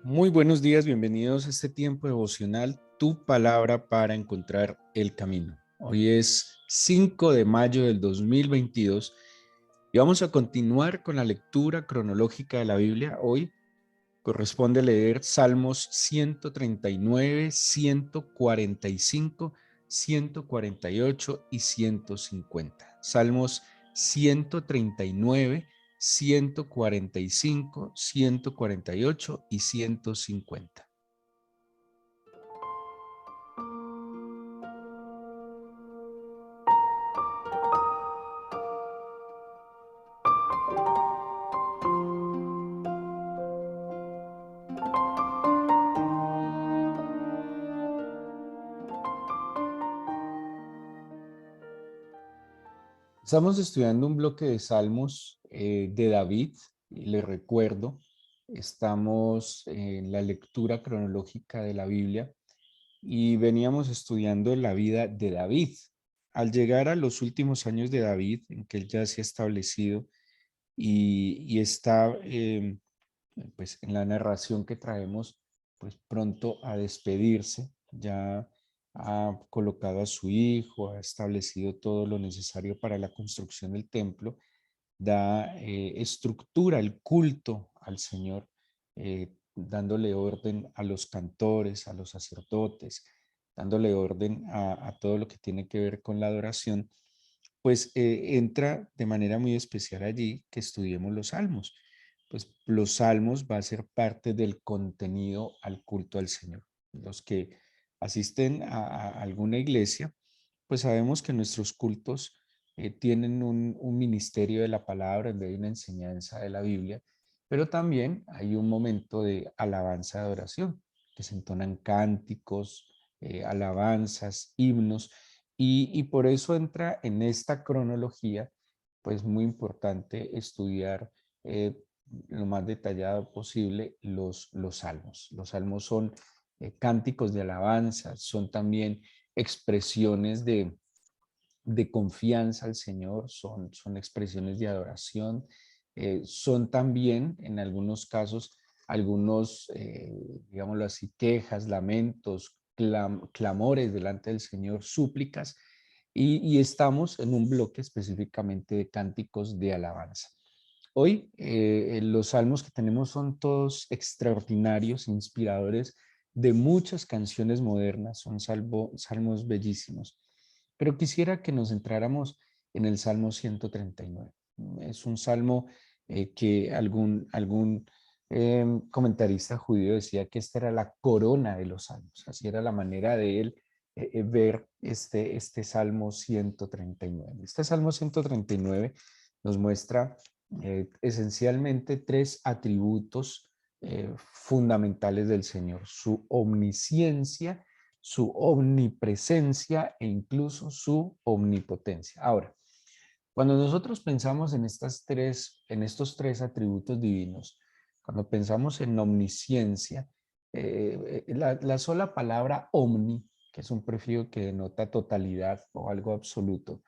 Muy buenos días, bienvenidos a este tiempo devocional, tu palabra para encontrar el camino. Hoy es 5 de mayo del 2022 y vamos a continuar con la lectura cronológica de la Biblia. Hoy corresponde leer Salmos 139, 145, 148 y 150. Salmos 139, 145, 148 y 150. Estamos estudiando un bloque de salmos de David, y les recuerdo, estamos en la lectura cronológica de la Biblia y veníamos estudiando la vida de David. Al llegar a los últimos años de David, en que él ya se ha establecido y está pues en la narración que traemos, pues pronto a despedirse, ya ha colocado a su hijo, ha establecido todo lo necesario para la construcción del templo, da estructura el culto al Señor, dándole orden a los cantores, a los sacerdotes, dándole orden a todo lo que tiene que ver con la adoración, pues entra de manera muy especial allí que estudiemos los salmos. Pues los salmos va a ser parte del contenido al culto al Señor. Los que asisten a alguna iglesia, pues sabemos que nuestros cultos tienen un ministerio de la palabra, donde hay una enseñanza de la Biblia, pero también hay un momento de alabanza de adoración, que se entonan cánticos, alabanzas, himnos, y por eso entra en esta cronología, pues muy importante estudiar lo más detallado posible los salmos. Los salmos son cánticos de alabanza, son también expresiones de confianza al Señor, son expresiones de adoración, son también en algunos casos algunos, digámoslo así, quejas, lamentos, clamores delante del Señor, súplicas, y estamos en un bloque específicamente de cánticos de alabanza. Hoy los salmos que tenemos son todos extraordinarios, inspiradores de muchas canciones modernas, son salmos bellísimos. Pero quisiera que nos centráramos en el Salmo 139. Es un salmo que algún comentarista judío decía que esta era la corona de los salmos. Así era la manera de él ver este Salmo 139. Este Salmo 139 nos muestra esencialmente tres atributos fundamentales del Señor: su omnisciencia, su omnipresencia e incluso su omnipotencia. Ahora, cuando nosotros pensamos en estos tres atributos divinos, cuando pensamos en omnisciencia, la sola palabra omni, que es un prefijo que denota totalidad o algo absoluto,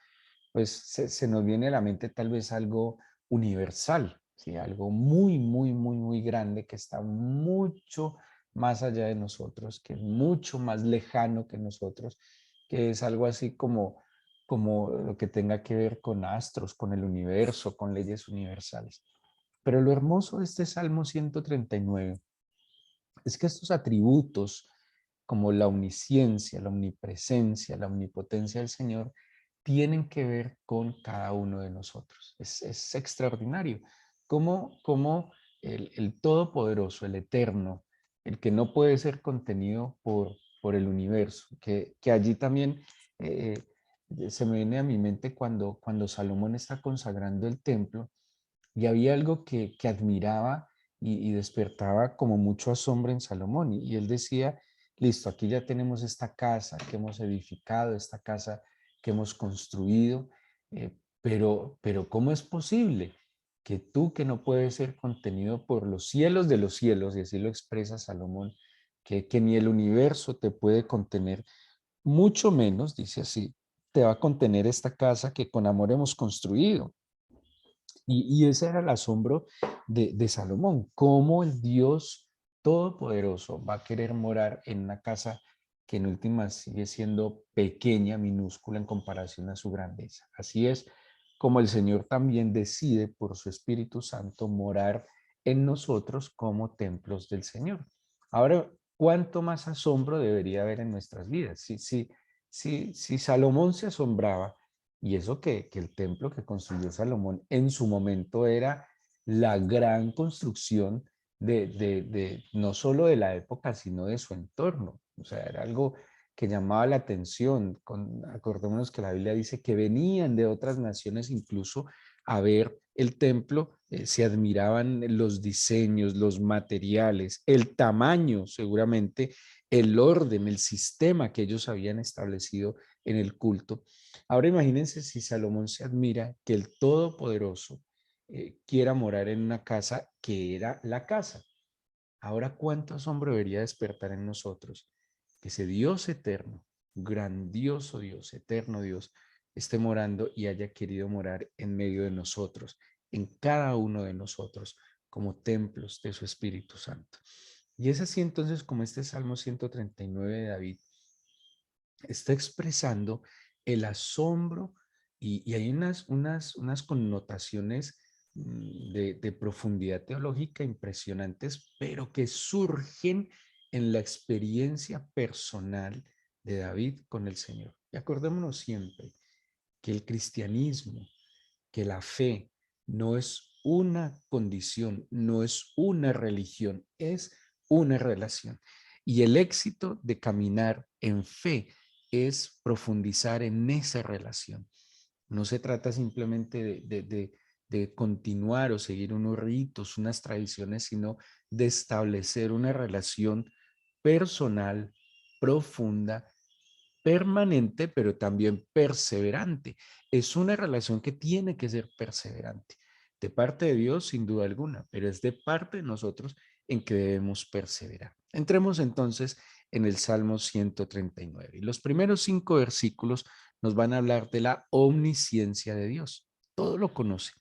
pues se nos viene a la mente tal vez algo universal, ¿sí? Algo muy, muy, muy, muy grande que está mucho más allá de nosotros, que es mucho más lejano que nosotros, que es algo así como lo que tenga que ver con astros, con el universo, con leyes universales. Pero lo hermoso de este Salmo 139 es que estos atributos, como la omnisciencia, la omnipresencia, la omnipotencia del Señor, tienen que ver con cada uno de nosotros. Es extraordinario cómo el Todopoderoso, el Eterno, el que no puede ser contenido por el universo, que allí también se me viene a mi mente cuando Salomón está consagrando el templo, y había algo que admiraba y despertaba como mucho asombro en Salomón. Y él decía, listo, aquí ya tenemos esta casa que hemos edificado, esta casa que hemos construido, pero ¿cómo es posible que tú, que no puedes ser contenido por los cielos de los cielos, y así lo expresa Salomón, que ni el universo te puede contener, mucho menos, dice así, te va a contener esta casa que con amor hemos construido? Y ese era el asombro de Salomón, cómo el Dios Todopoderoso va a querer morar en una casa que en últimas sigue siendo pequeña, minúscula en comparación a su grandeza. Así es como el Señor también decide por su Espíritu Santo morar en nosotros como templos del Señor. Ahora, ¿cuánto más asombro debería haber en nuestras vidas? Si Salomón se asombraba, y eso que el templo que construyó Salomón en su momento era la gran construcción de no solo de la época, sino de su entorno. O sea, era algo que llamaba la atención. Acordémonos que la Biblia dice que venían de otras naciones incluso a ver el templo, se admiraban los diseños, los materiales, el tamaño seguramente, el orden, el sistema que ellos habían establecido en el culto. Ahora imagínense si Salomón se admira que el Todopoderoso quiera morar en una casa que era la casa. Ahora, ¿cuánto asombro debería despertar en nosotros que ese Dios eterno, grandioso Dios, eterno Dios, esté morando y haya querido morar en medio de nosotros, en cada uno de nosotros, como templos de su Espíritu Santo? Y es así entonces como este Salmo 139 de David está expresando el asombro y hay unas connotaciones de profundidad teológica impresionantes, pero que surgen en la experiencia personal de David con el Señor. Y acordémonos siempre que el cristianismo, que la fe no es una condición, no es una religión, es una relación. Y el éxito de caminar en fe es profundizar en esa relación. No se trata simplemente de continuar o seguir unos ritos, unas tradiciones, sino de establecer una relación personal, profunda, permanente, pero también perseverante. Es una relación que tiene que ser perseverante. De parte de Dios, sin duda alguna, pero es de parte de nosotros en que debemos perseverar. Entremos entonces en el Salmo 139. Y los primeros 5 versículos nos van a hablar de la omnisciencia de Dios. Todo lo conoce.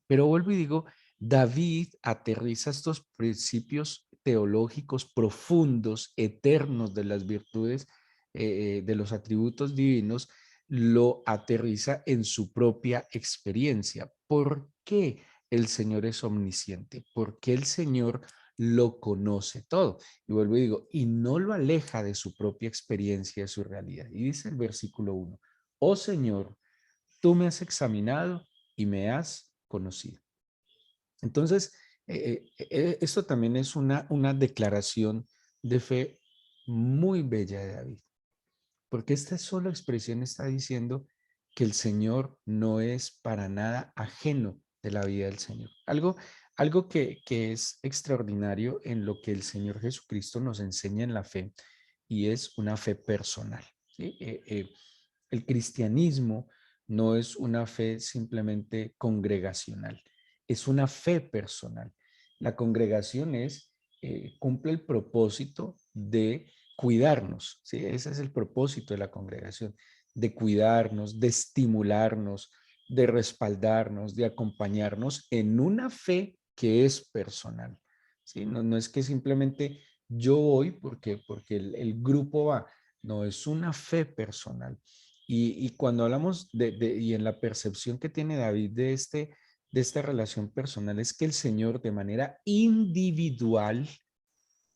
Pero vuelvo y digo, David aterriza estos principios teológicos profundos, eternos de las virtudes, de los atributos divinos, lo aterriza en su propia experiencia. ¿Por qué el Señor es omnisciente? ¿Por qué el Señor lo conoce todo? Y vuelvo y digo, y no lo aleja de su propia experiencia, de su realidad. Y dice el versículo 1, oh Señor, tú me has examinado y me has conocido. Entonces, esto también es una declaración de fe muy bella de David, porque esta sola expresión está diciendo que el Señor no es para nada ajeno de la vida del Señor. Algo que es extraordinario en lo que el Señor Jesucristo nos enseña en la fe y es una fe personal. ¿Sí? El cristianismo no es una fe simplemente congregacional, es una fe personal. La congregación cumple el propósito de cuidarnos, ¿sí? Ese es el propósito de la congregación, de cuidarnos, de estimularnos, de respaldarnos, de acompañarnos en una fe que es personal, ¿sí? No es que simplemente yo voy porque el grupo va, no, es una fe personal. Y cuando hablamos y en la percepción que tiene David de esta relación personal, es que el Señor de manera individual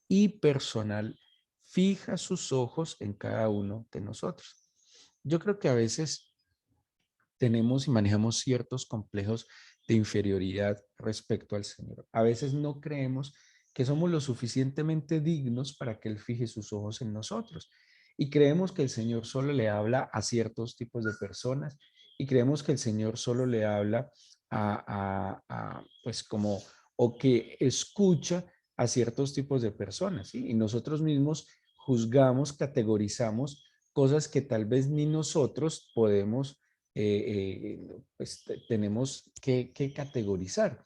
y personal fija sus ojos en cada uno de nosotros. Yo creo que a veces tenemos y manejamos ciertos complejos de inferioridad respecto al Señor. A veces no creemos que somos lo suficientemente dignos para que Él fije sus ojos en nosotros. Y creemos que el Señor solo le habla a ciertos tipos de personas y creemos que el Señor solo le habla pues como, o que escucha a ciertos tipos de personas, ¿sí? Y nosotros mismos juzgamos, categorizamos cosas que tal vez ni nosotros podemos pues tenemos que categorizar.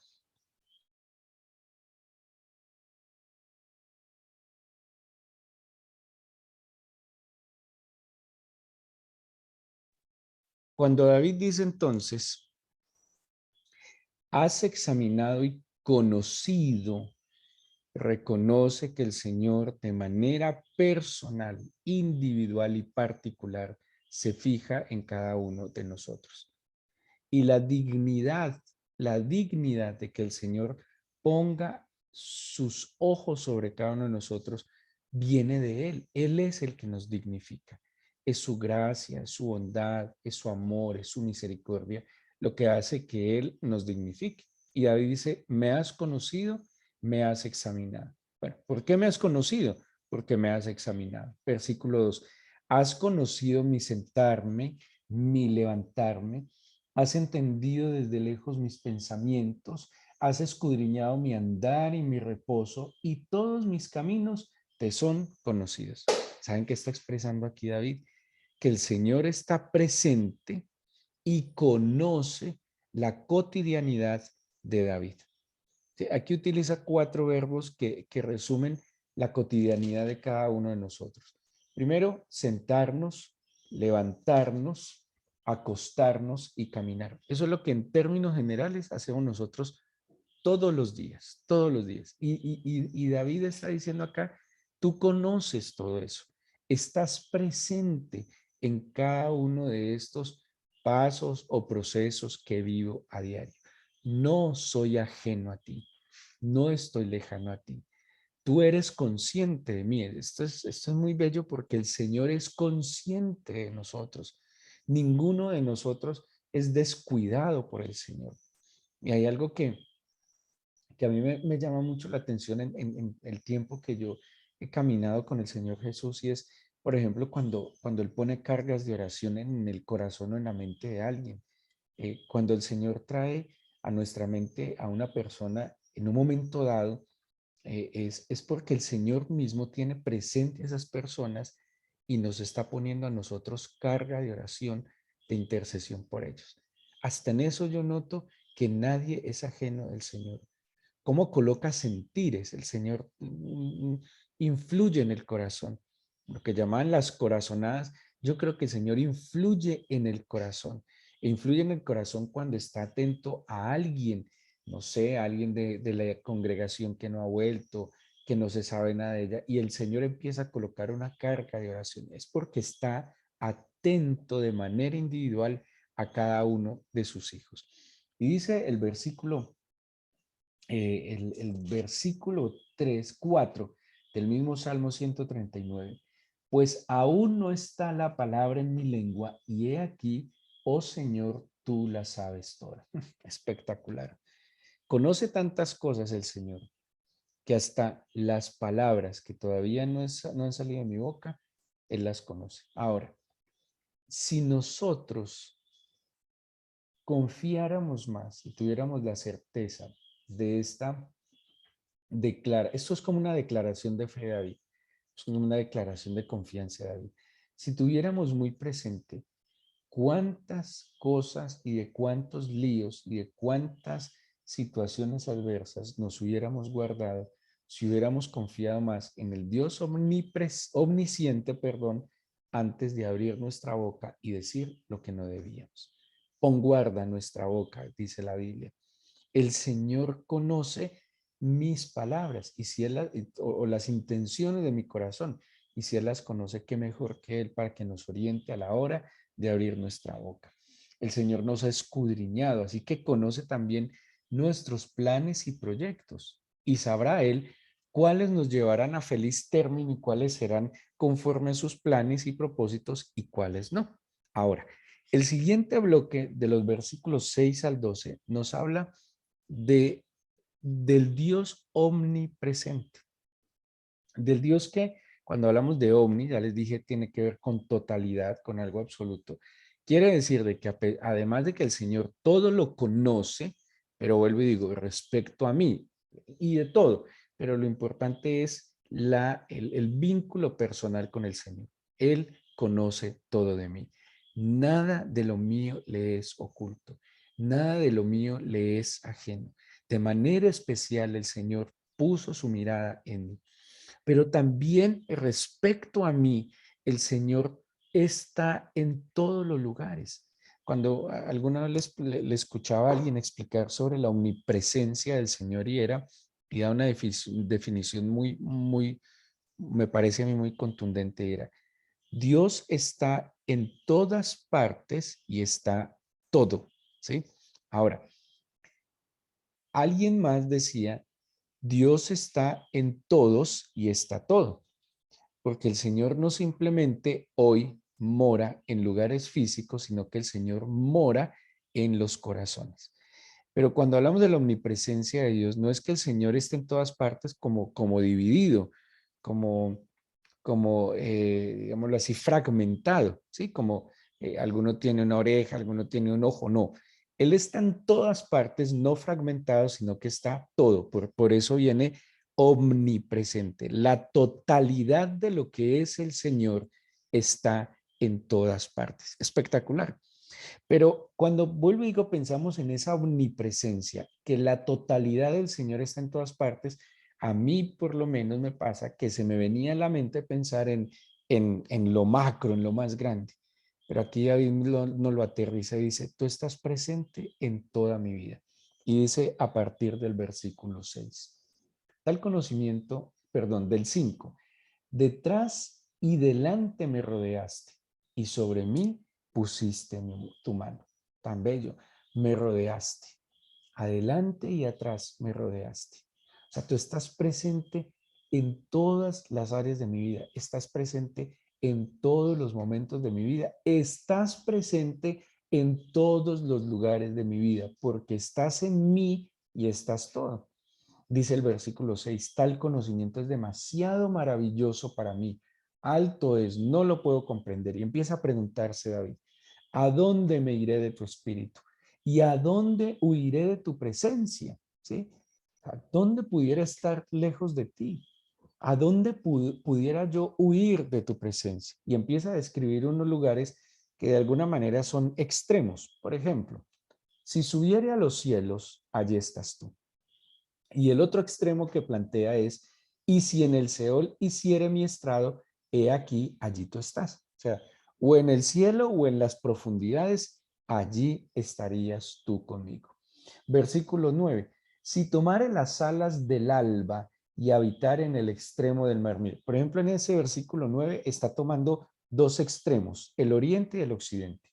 Cuando David dice entonces, has examinado y conocido reconoce que el Señor de manera personal, individual y particular se fija en cada uno de nosotros. Y la dignidad de que el Señor ponga sus ojos sobre cada uno de nosotros viene de Él. Él es el que nos dignifica. Es su gracia, es su bondad, es su amor, es su misericordia, lo que hace que Él nos dignifique. Y David dice, me has conocido, me has examinado. Bueno, ¿por qué me has conocido? Porque me has examinado. Versículo 2. Has conocido mi sentarme, mi levantarme. Has entendido desde lejos mis pensamientos, has escudriñado mi andar y mi reposo, y todos mis caminos te son conocidos. ¿Saben qué está expresando aquí David? Que el Señor está presente y conoce la cotidianidad de David. Sí, aquí utiliza 4 verbos que resumen la cotidianidad de cada uno de nosotros. Primero, sentarnos, levantarnos, acostarnos y caminar. Eso es lo que en términos generales hacemos nosotros todos los días, todos los días. Y David está diciendo acá, tú conoces todo eso, estás presente en cada uno de estos pasos o procesos que vivo a diario. No soy ajeno a ti, no estoy lejano a ti. Tú eres consciente de mí. Esto es muy bello porque el Señor es consciente de nosotros. Ninguno de nosotros es descuidado por el Señor. Y hay algo que a mí me llama mucho la atención en el tiempo que yo he caminado con el Señor Jesús y es, por ejemplo, cuando Él pone cargas de oración en el corazón o en la mente de alguien. Cuando el Señor trae a nuestra mente a una persona en un momento dado, es porque el Señor mismo tiene presente a esas personas y nos está poniendo a nosotros carga de oración, de intercesión por ellos. Hasta en eso yo noto que nadie es ajeno del Señor. ¿Cómo coloca sentires? El Señor influye en el corazón. Lo que llaman las corazonadas, yo creo que el Señor influye en el corazón. E influye en el corazón cuando está atento a alguien, no sé, a alguien de la congregación que no ha vuelto, que no se sabe nada de ella, y el Señor empieza a colocar una carga de oración. Es porque está atento de manera individual a cada uno de sus hijos. Y dice el el versículo 3 4 del mismo Salmo 139, pues aún no está la palabra en mi lengua y he aquí, oh Señor, tú la sabes toda. Espectacular. Conoce tantas cosas el Señor que hasta las palabras que todavía no han salido de mi boca, Él las conoce. Ahora, si nosotros confiáramos más y tuviéramos la certeza de esto es como una declaración de fe de David, es como una declaración de confianza de David. Si tuviéramos muy presente cuántas cosas y de cuántos líos y de cuántas situaciones adversas nos hubiéramos guardado si hubiéramos confiado más en el Dios omnisciente, perdón, antes de abrir nuestra boca y decir lo que no debíamos. Pon guarda nuestra boca, dice la Biblia. El Señor conoce mis palabras y si él o las intenciones de mi corazón, y si Él las conoce, qué mejor que Él para que nos oriente a la hora de abrir nuestra boca. El Señor nos ha escudriñado, así que conoce también nuestros planes y proyectos y sabrá Él cuáles nos llevarán a feliz término y cuáles serán conforme a sus planes y propósitos y cuáles no. Ahora, el siguiente bloque de los versículos 6 al 12 nos habla de, del Dios omnipresente, del Dios que cuando hablamos de omni, ya les dije, tiene que ver con totalidad, con algo absoluto. Quiere decir de que además de que el Señor todo lo conoce, pero vuelvo y digo, respecto a mí y de todo, pero lo importante es el vínculo personal con el Señor. Él conoce todo de mí. Nada de lo mío le es oculto. Nada de lo mío le es ajeno. De manera especial el Señor puso su mirada en mí. Pero también respecto a mí, el Señor está en todos los lugares. Cuando alguna vez le escuchaba a alguien explicar sobre la omnipresencia del Señor y era y da una definición me parece a mí muy contundente, era: Dios está en todas partes y está todo, ¿sí? Ahora, alguien más decía: Dios está en todos y está todo, porque el Señor no simplemente hoy mora en lugares físicos, sino que el Señor mora en los corazones. Pero cuando hablamos de la omnipresencia de Dios, no es que el Señor esté en todas partes como dividido, como, digámoslo así, fragmentado, ¿sí? Como alguno tiene una oreja, alguno tiene un ojo, no. Él está en todas partes, no fragmentado, sino que está todo. Por eso viene omnipresente. La totalidad de lo que es el Señor está en todas partes. Espectacular. Pero cuando vuelvo y digo, pensamos en esa omnipresencia, que la totalidad del Señor está en todas partes, a mí por lo menos me pasa que se me venía a la mente pensar en lo macro, en lo más grande. Pero aquí David nos lo aterriza y dice: tú estás presente en toda mi vida. Y dice a partir del versículo 6, tal conocimiento, perdón, del 5: detrás y delante me rodeaste y sobre mí pusiste tu mano. Tan bello, me rodeaste. Adelante y atrás me rodeaste. O sea, tú estás presente en todas las áreas de mi vida. Estás presente en todos los momentos de mi vida. Estás presente en todos los lugares de mi vida, porque estás en mí y estás todo. Dice el versículo 6: tal conocimiento es demasiado maravilloso para mí. Alto es, no lo puedo comprender. Y empieza a preguntarse David: ¿a dónde me iré de tu espíritu? ¿Y a dónde huiré de tu presencia? ¿Sí? ¿A dónde pudiera estar lejos de ti? ¿A dónde pudiera yo huir de tu presencia? Y empieza a describir unos lugares que de alguna manera son extremos. Por ejemplo, si subiere a los cielos, allí estás tú. Y el otro extremo que plantea es: y si en el Seol hiciere mi estrado, he aquí, allí tú estás. O sea, o en el cielo o en las profundidades, allí estarías tú conmigo. Versículo 9: si tomare las alas del alba y habitar en el extremo del mar. Por ejemplo, en ese versículo 9 está tomando dos extremos, el oriente y el occidente.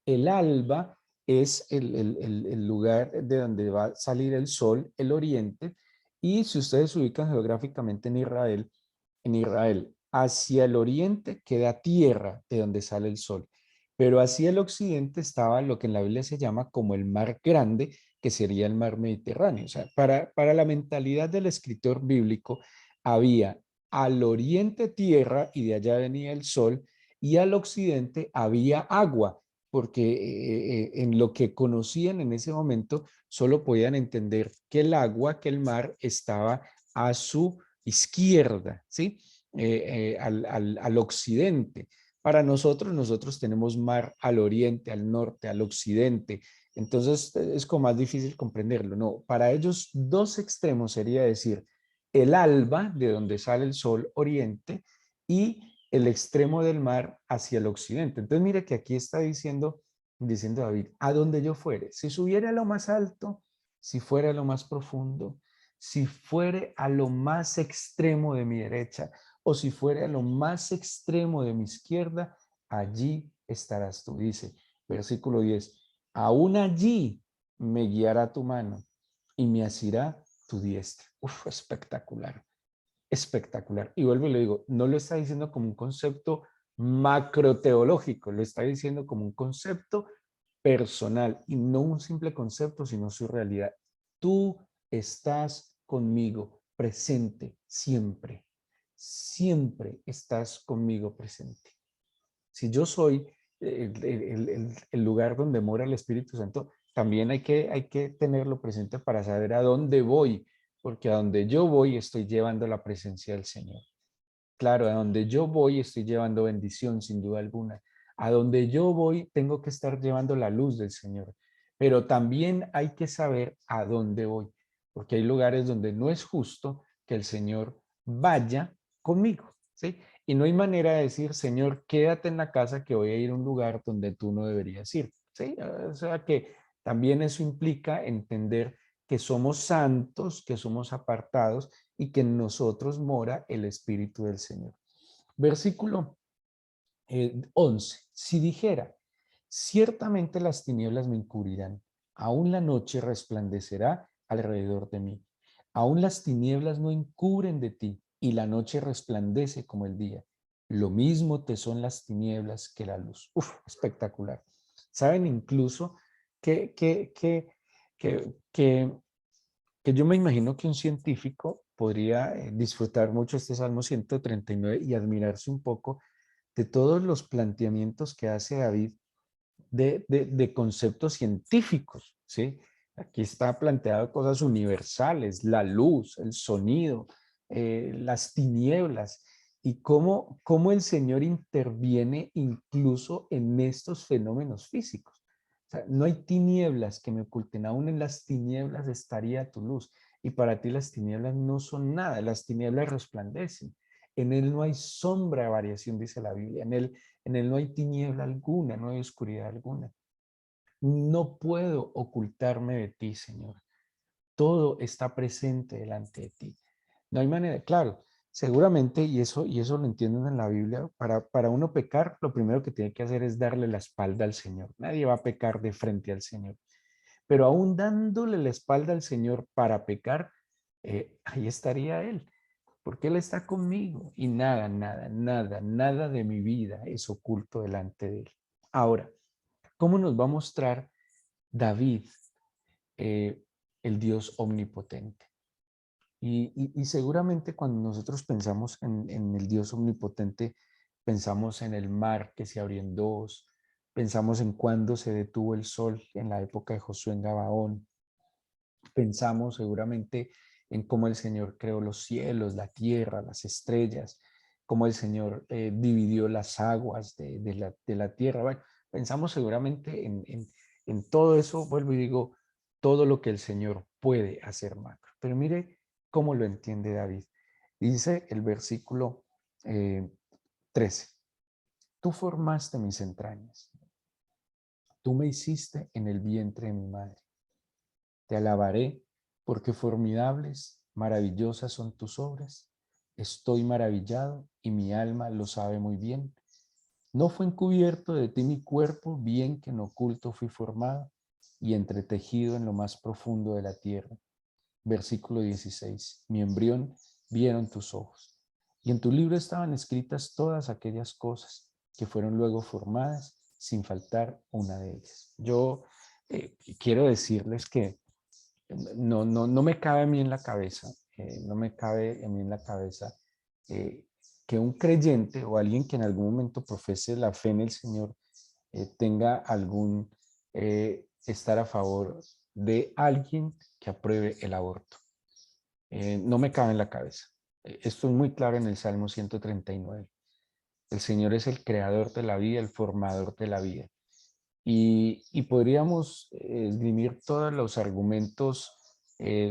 El alba es el lugar de donde va a salir el sol, el oriente, y si ustedes se ubican geográficamente en Israel, hacia el oriente queda tierra de donde sale el sol, pero hacia el occidente estaba lo que en la Biblia se llama como el mar grande, que sería el mar Mediterráneo. O sea, para la mentalidad del escritor bíblico, había al oriente tierra y de allá venía el sol, y al occidente había agua, porque en lo que conocían en ese momento solo podían entender que el agua, que el mar estaba a su izquierda, ¿sí? Al occidente. Para nosotros tenemos mar al oriente, al norte, al occidente. Entonces es como más difícil comprenderlo. No, para ellos dos extremos sería decir el alba, de donde sale el sol, oriente, y el extremo del mar hacia el occidente. Entonces mire que aquí está diciendo David: a donde yo fuere, si subiera a lo más alto, si fuera a lo más profundo, si fuere a lo más extremo de mi derecha o si fuera a lo más extremo de mi izquierda, allí estarás tú. Dice, versículo 10, aún allí me guiará tu mano y me asirá tu diestra. Uf, espectacular, espectacular. Y vuelvo y le digo, no lo está diciendo como un concepto macroteológico, lo está diciendo como un concepto personal y no un simple concepto, sino su realidad. Tú estás conmigo presente siempre. Siempre estás conmigo presente. Si yo soy el lugar donde mora el Espíritu Santo, también hay que tenerlo presente para saber a dónde voy, porque a donde yo voy estoy llevando la presencia del Señor. Claro, a donde yo voy estoy llevando bendición, sin duda alguna. A donde yo voy tengo que estar llevando la luz del Señor. Pero también hay que saber a dónde voy, porque hay lugares donde no es justo que el Señor vaya conmigo, ¿sí? Y no hay manera de decir: Señor, quédate en la casa, que voy a ir a un lugar donde tú no deberías ir, ¿sí? O sea que también eso implica entender que somos santos, que somos apartados y que en nosotros mora el Espíritu del Señor. Versículo 11. Si dijera, ciertamente las tinieblas me encubrirán, aún la noche resplandecerá alrededor de mí. Aún las tinieblas no encubren de ti y la noche resplandece como el día. Lo mismo te son las tinieblas que la luz. Uf, espectacular. Saben incluso que, que yo me imagino que un científico podría disfrutar mucho este Salmo 139 y admirarse un poco de todos los planteamientos que hace David de conceptos científicos, ¿sí? Aquí está planteado cosas universales, la luz, el sonido, las tinieblas, y cómo el Señor interviene incluso en estos fenómenos físicos. O sea, no hay tinieblas que me oculten, aún en las tinieblas estaría tu luz, y para ti las tinieblas no son nada, las tinieblas resplandecen. En él no hay sombra de variación, dice la Biblia, en él no hay tiniebla alguna, no hay oscuridad alguna. No puedo ocultarme de ti, Señor. Todo está presente delante de ti. No hay manera, claro, seguramente, y eso lo entienden en la Biblia, para uno pecar, lo primero que tiene que hacer es darle la espalda al Señor. Nadie va a pecar de frente al Señor. Pero aún dándole la espalda al Señor para pecar, ahí estaría Él, porque Él está conmigo y nada de mi vida es oculto delante de Él. Ahora, ¿cómo nos va a mostrar David eh, el Dios omnipotente? Y seguramente cuando nosotros pensamos en el Dios omnipotente, pensamos en el mar que se abrió en dos, pensamos en cuándo se detuvo el sol en la época de Josué en Gabaón, pensamos seguramente en cómo el Señor creó los cielos, la tierra, las estrellas, cómo el Señor dividió las aguas de la tierra. Bueno, pensamos seguramente en todo eso, vuelvo y digo, todo lo que el Señor puede hacer macro. Pero mire cómo lo entiende David. Dice el versículo 13, tú formaste mis entrañas, tú me hiciste en el vientre de mi madre. Te alabaré porque formidables, maravillosas son tus obras. Estoy maravillado y mi alma lo sabe muy bien. No fue encubierto de ti mi cuerpo, bien que en oculto fui formado y entretejido en lo más profundo de la tierra. Versículo 16. Mi embrión vieron tus ojos. Y en tu libro estaban escritas todas aquellas cosas que fueron luego formadas sin faltar una de ellas. Yo quiero decirles que no me cabe a mí en la cabeza, no me cabe a mí en la cabeza que un creyente o alguien que en algún momento profese la fe en el Señor tenga algún estar a favor de alguien que apruebe el aborto. No me cabe en la cabeza. Esto es muy claro en el Salmo 139. El Señor es el creador de la vida, el formador de la vida. Y podríamos esgrimir todos los argumentos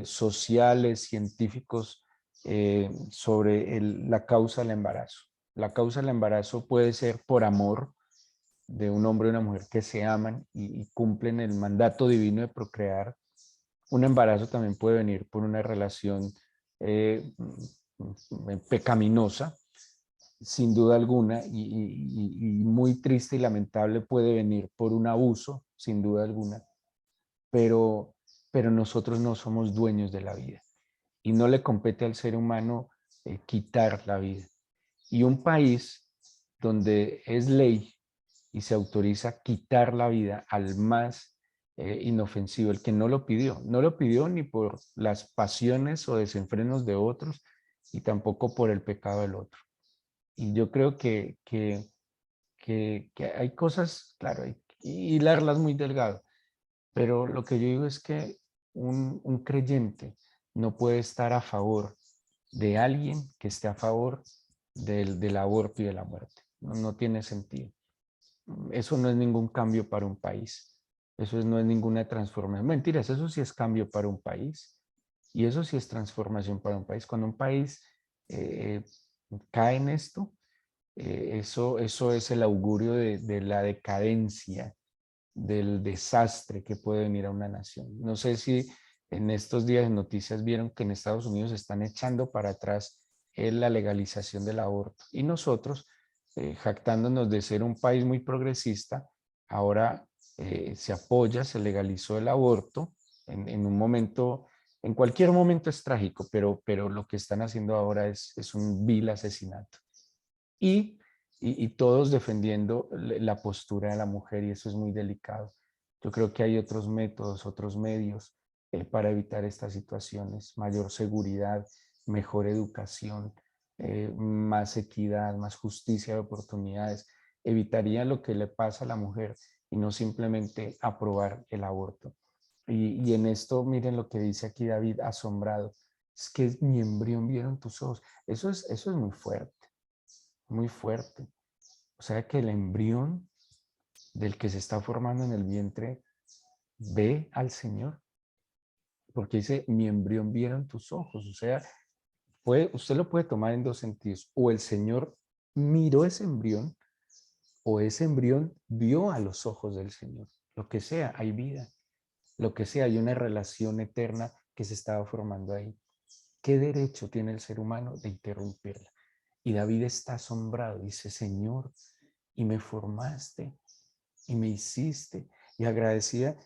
sociales, científicos sobre la causa del embarazo. La causa del embarazo puede ser por amor de un hombre y una mujer que se aman y cumplen el mandato divino de procrear. Un embarazo también puede venir por una relación pecaminosa, sin duda alguna, y muy triste y lamentable puede venir por un abuso, sin duda alguna, pero, pero nosotros no somos dueños de la vida y no le compete al ser humano quitar la vida. Y un país donde es ley y se autoriza quitar la vida al más inofensivo, el que no lo pidió ni por las pasiones o desenfrenos de otros y tampoco por el pecado del otro. Y yo creo que hay cosas, claro, hay que hilarlas muy delgado, pero lo que yo digo es que un creyente no puede estar a favor de alguien que esté a favor del aborto y de la muerte. No tiene sentido. Eso no es ningún cambio para un país. Eso no es ninguna transformación. Mentiras, eso sí es cambio para un país. Y eso sí es transformación para un país. Cuando un país eh, cae en esto, eso es el augurio de la decadencia, del desastre que puede venir a una nación. No sé si En estos días en noticias vieron que en Estados Unidos están echando para atrás la legalización del aborto. Y nosotros, jactándonos de ser un país muy progresista, ahora se apoya, se legalizó el aborto en un momento, en cualquier momento es trágico, pero lo que están haciendo ahora es un vil asesinato. Y, y todos defendiendo la postura de la mujer, y eso es muy delicado. Yo creo que hay otros métodos, otros medios para evitar estas situaciones, mayor seguridad, mejor educación, más equidad, más justicia de oportunidades. Evitaría lo que le pasa a la mujer y no simplemente aprobar el aborto. Y en esto, miren lo que dice aquí David, asombrado. Es que mi embrión vieron tus ojos. Eso es muy fuerte, muy fuerte. O sea que el embrión del que se está formando en el vientre ve al Señor, porque dice, mi embrión vieron tus ojos. O sea, usted lo puede tomar en dos sentidos. O el Señor miró ese embrión, o ese embrión vio a los ojos del Señor. Lo que sea, hay vida. Lo que sea, hay una relación eterna que se estaba formando ahí. ¿Qué derecho tiene el ser humano de interrumpirla? Y David está asombrado, dice, Señor, y me formaste, y me hiciste, y agradecida.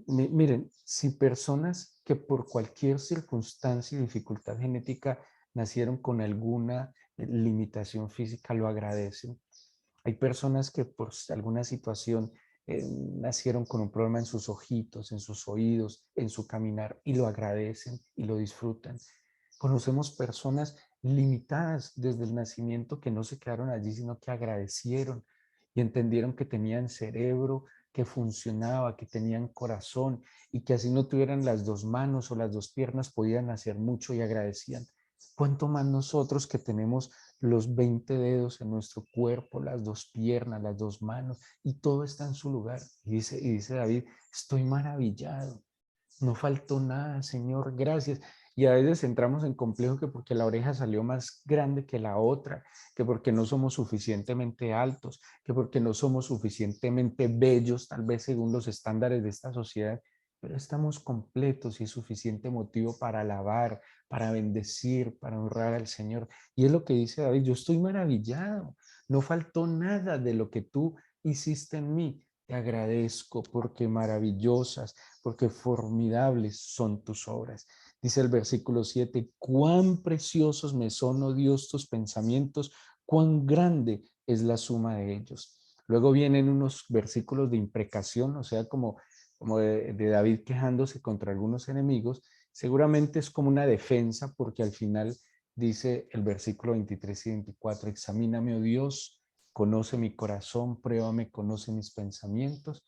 Miren, si personas que por cualquier circunstancia y dificultad genética nacieron con alguna limitación física, lo agradecen. Hay personas que por alguna situación nacieron con un problema en sus ojitos, en sus oídos, en su caminar, y lo agradecen y lo disfrutan. Conocemos personas limitadas desde el nacimiento que no se quedaron allí, sino que agradecieron y entendieron que tenían cerebro, que funcionaba, que tenían corazón y que así no tuvieran las dos manos o las dos piernas, podían hacer mucho y agradecían. ¿Cuánto más nosotros que tenemos los 20 dedos en nuestro cuerpo, las dos piernas, las dos manos, y todo está en su lugar? Y dice David, estoy maravillado, no faltó nada, Señor, gracias. Y a veces entramos en complejo que porque la oreja salió más grande que la otra, que porque no somos suficientemente altos, que porque no somos suficientemente bellos, tal vez según los estándares de esta sociedad, pero estamos completos y es suficiente motivo para alabar, para bendecir, para honrar al Señor. Y es lo que dice David, yo estoy maravillado, no faltó nada de lo que tú hiciste en mí. Te agradezco porque maravillosas, porque formidables son tus obras. Dice el versículo 7, cuán preciosos me son, oh Dios, tus pensamientos, cuán grande es la suma de ellos. Luego vienen unos versículos de imprecación, o sea, como de David quejándose contra algunos enemigos. Seguramente es como una defensa, porque al final dice el versículo 23 y 24, examíname, oh Dios, conoce mi corazón, pruébame, conoce mis pensamientos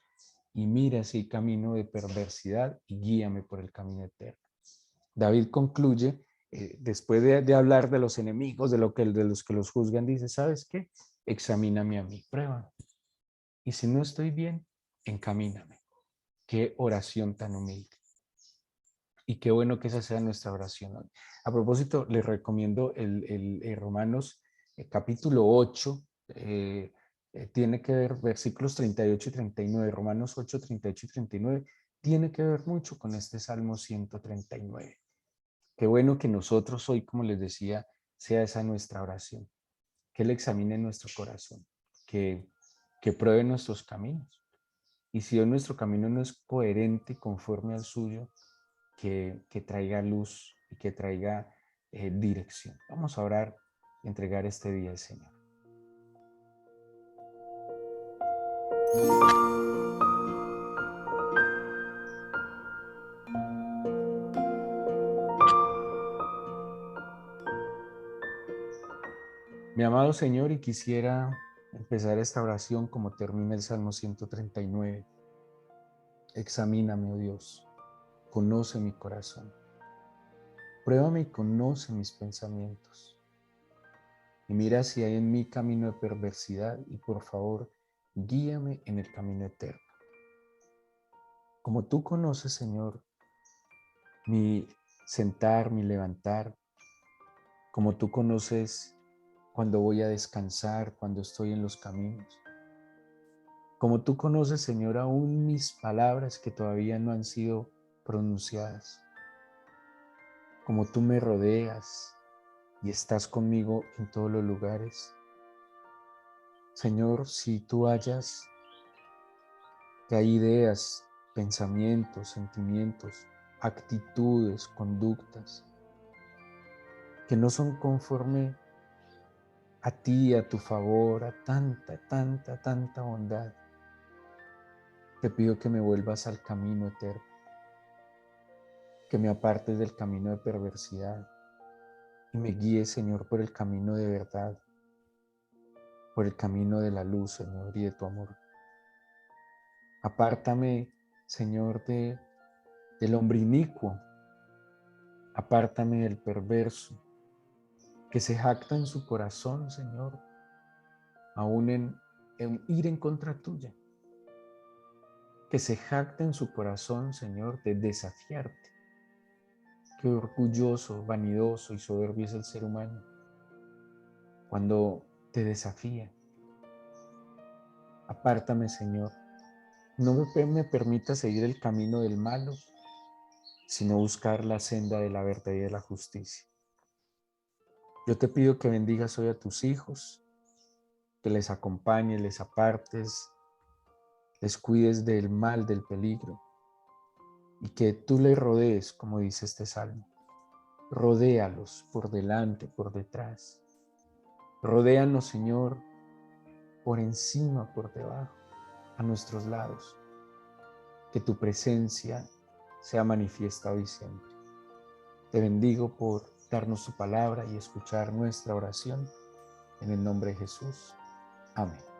y mira si hay camino de perversidad y guíame por el camino eterno. David concluye, después de hablar de los enemigos, de los que los juzgan, dice, ¿sabes qué? Examíname a mí, pruébame. Y si no estoy bien, encamíname. Qué oración tan humilde. Y qué bueno que esa sea nuestra oración hoy. A propósito, les recomiendo el Romanos capítulo 8, tiene que ver versículos 38 y 39, Romanos 8, 38 y 39, tiene que ver mucho con este Salmo 139. Qué bueno que nosotros hoy, como les decía, sea esa nuestra oración, que Él examine nuestro corazón, que, que pruebe nuestros caminos. Y si hoy nuestro camino no es coherente y conforme al suyo, que traiga luz y que traiga dirección. Vamos a orar y entregar este día al Señor. Mi amado Señor, y quisiera empezar esta oración como termina el Salmo 139. Examíname, oh Dios, conoce mi corazón, pruébame y conoce mis pensamientos. Y mira si hay en mí camino de perversidad y por favor, guíame en el camino eterno. Como tú conoces, Señor, mi sentar, mi levantar, como tú conoces cuando voy a descansar, cuando estoy en los caminos. Como tú conoces, Señor, aún mis palabras que todavía no han sido pronunciadas. como tú me rodeas y estás conmigo en todos los lugares. Señor, si tú hallas que hay ideas, pensamientos, sentimientos, actitudes, conductas que no son conforme a ti, a tu favor, a tanta bondad, te pido que me vuelvas al camino eterno, que me apartes del camino de perversidad y me guíes, Señor, por el camino de verdad, por el camino de la luz, Señor, y de tu amor. Apártame, Señor, del hombre inicuo, apártame del perverso, que se jacta en su corazón, Señor, aún en ir en contra tuya, que se jacta en su corazón, Señor, de desafiarte. Qué orgulloso, vanidoso y soberbio es el ser humano cuando te desafía. Apártame, Señor, no me permitas seguir el camino del malo, sino buscar la senda de la verdad y de la justicia. Yo te pido que bendigas hoy a tus hijos, que les acompañes, les apartes, les cuides del mal, del peligro, y que tú les rodees, como dice este salmo. Rodéalos por delante, por detrás. Rodéanos, Señor, por encima, por debajo, a nuestros lados. Que tu presencia sea manifiesta hoy siempre. Te bendigo por darnos tu palabra y escuchar nuestra oración. En el nombre de Jesús. Amén.